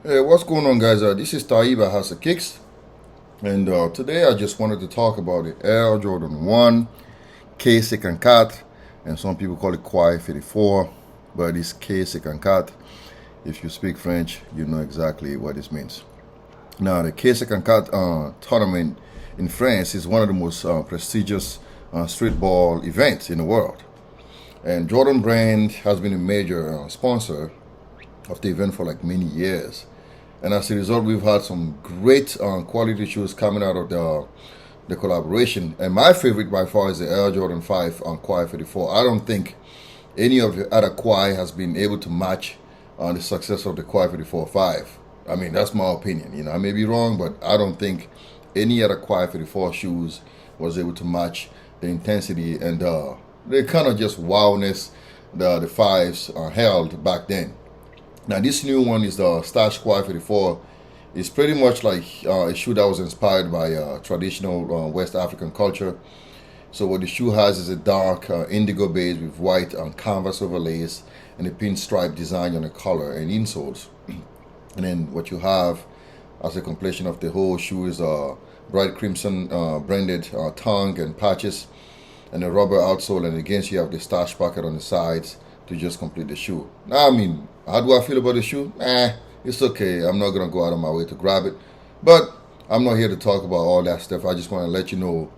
Hey, what's going on, guys? This is Taiba House of Kicks, and today I just wanted to talk about the Air Jordan 1 K second cut, and some people call it Quai 54, but it's K second cut. If you speak French, you know exactly what this means. Now, the K second cut tournament in France is one of the most prestigious street ball events in the world, and Jordan Brand has been a major sponsor of the event for like many years. And as a result, we've had some great quality shoes coming out of the collaboration. And my favorite by far is the Air Jordan 5 on Quai 54. I don't think any of the other Quai has been able to match the success of the Quai 54 5. I mean, that's my opinion. I may be wrong, but I don't think any other Quai 54 shoes was able to match the intensity and the kind of just wowness the fives held back then. Now, this new one is the Stash Quai 54. It's pretty much like a shoe that was inspired by traditional West African culture. So what the shoe has is a dark indigo base with white canvas overlays and a pinstripe design on the collar and insoles. And then what you have as a completion of the whole shoe is a bright crimson branded tongue and patches and a rubber outsole. And against you have the stash pocket on the sides to just complete the shoe. Now, I mean, how do I feel about the shoe? It's okay. I'm not going to go out of my way to grab it. But I'm not here to talk about all that stuff. I just want to let you know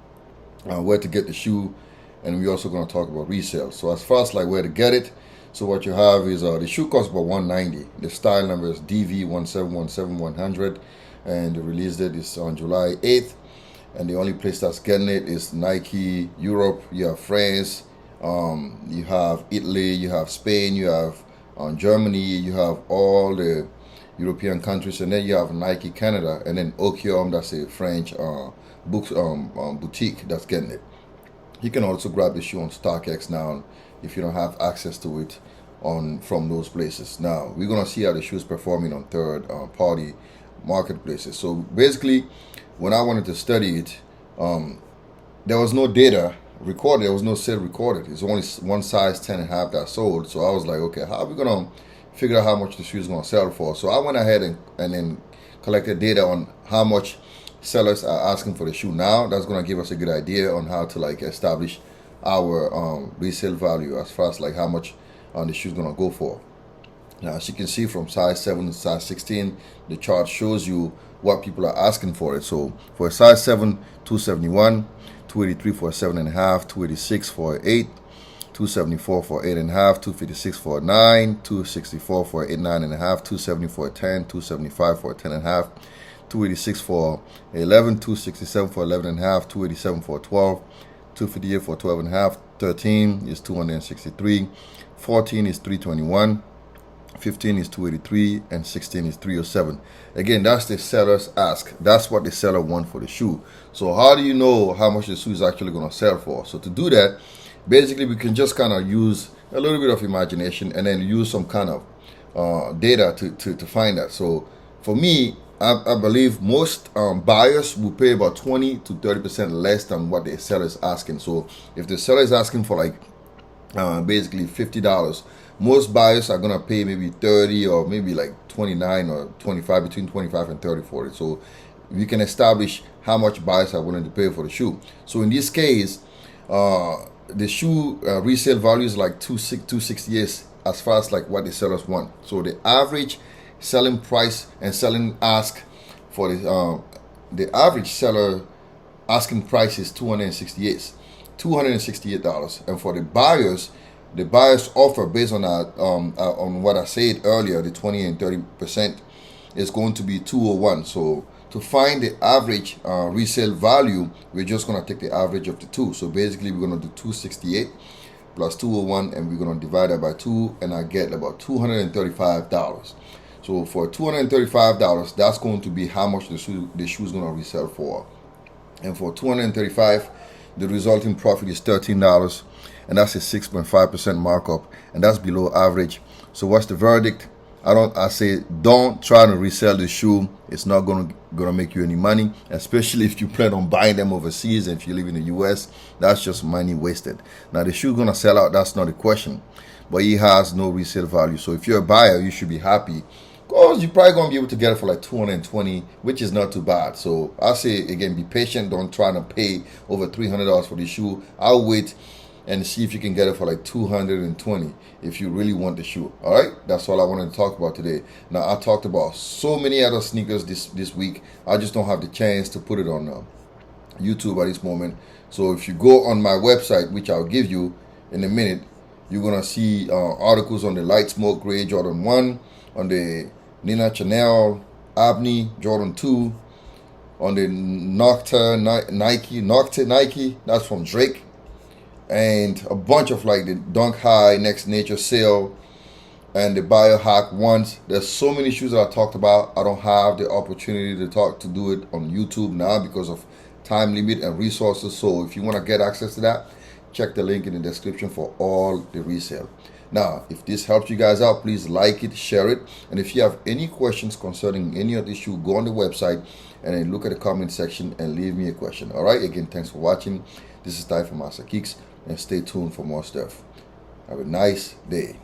where to get the shoe. And we're also going to talk about resale. So as far as like where to get it, so what you have is the shoe costs about $190. The style number is DV1717100. And the release date is on July 8th. And the only place that's getting it is Nike, Europe, you have France, you have Italy, you have Spain, you have Germany, you have all the European countries, and then you have Nike Canada, and then Okium, that's a French boutique that's getting it. You can also grab the shoe on StockX now if you don't have access to it from those places. Now, we're going to see how the shoe is performing on third party marketplaces. So basically, when I wanted to study it, there was no data recorded. There was no sale recorded. It's only one size 10.5 that sold. So I was like, okay, how are we gonna figure out how much the shoe is gonna sell for? So I went ahead and then collected data on how much sellers are asking for the shoe now. That's gonna give us a good idea on how to like establish our resale value as far as like how much the shoe is gonna go for. Now, as you can see from size 7 to size 16, the chart shows you what people are asking for it. So for a size 7, 271, 283 for a 7.5, 286 for an 8, 274 for 8.5, 256 for a 9, 264 for an 8, 9.5, 270 for a 10, 275 for a 10.5, 286 for 11, 267 for 11.5, 287 for 12, 258 for 12.5, 13 is 263, 14 is 321. 15 is 283 and 16 is 307. Again, that's the seller's ask. That's what the seller wants for the shoe. So how do you know how much the shoe is actually going to sell for? So to do that, basically we can just kind of use a little bit of imagination and then use some kind of data to find that. So for me, I believe most buyers will pay about 20 to 30% less than what the seller is asking. So if the seller is asking for like basically $50, most buyers are gonna pay maybe 30 or maybe like 29 or 25, between 25 and 30 for it. So we can establish how much buyers are willing to pay for the shoe. So in this case, the shoe resale value is like 268 as far as like what the sellers want. So the average selling price and selling ask for the average seller asking price is $268, and for the buyer's offer based on what I said earlier, the 20 and 30% is going to be 201. So to find the average resale value, we're just going to take the average of the two. So basically, we're going to do 268 plus 201, and we're going to divide that by 2, and I get about $235. So for $235, that's going to be how much the shoe is going to resell for. And for $235, the resulting profit is $13, and that's a 6.5% markup, and that's below average. So what's the verdict? I say don't try to resell the shoe. It's not gonna make you any money, especially if you plan on buying them overseas. And if you live in the US, that's just money wasted. Now the shoe gonna sell out, that's not a question, but it has no resale value. So if you're a buyer, you should be happy Because you're probably gonna be able to get it for like 220, which is not too bad. So I say again, be patient. Don't try to pay over $300 for the shoe. I'll wait and see if you can get it for like 220 if you really want the shoe. All right, that's all I wanted to talk about today. Now I talked about so many other sneakers this week. I just don't have the chance to put it on YouTube at this moment. So if you go on my website, which I'll give you in a minute, you're gonna see articles on the light smoke gray Jordan 1, on the Nina Chanel Abney Jordan 2, on the Nocta Nike, that's from Drake, and a bunch of like the Dunk High Next Nature Sale and the Biohack ones. There's so many shoes that I talked about. I don't have the opportunity to do it on YouTube now because of time limit and resources. So if you want to get access to that, check the link in the description for all the resale. Now, if this helps you guys out, please like it, share it. And if you have any questions concerning any of the shoe, go on the website and then look at the comment section and leave me a question. All right, again, thanks for watching. This is Ty from Master Kicks, and stay tuned for more stuff. Have a nice day.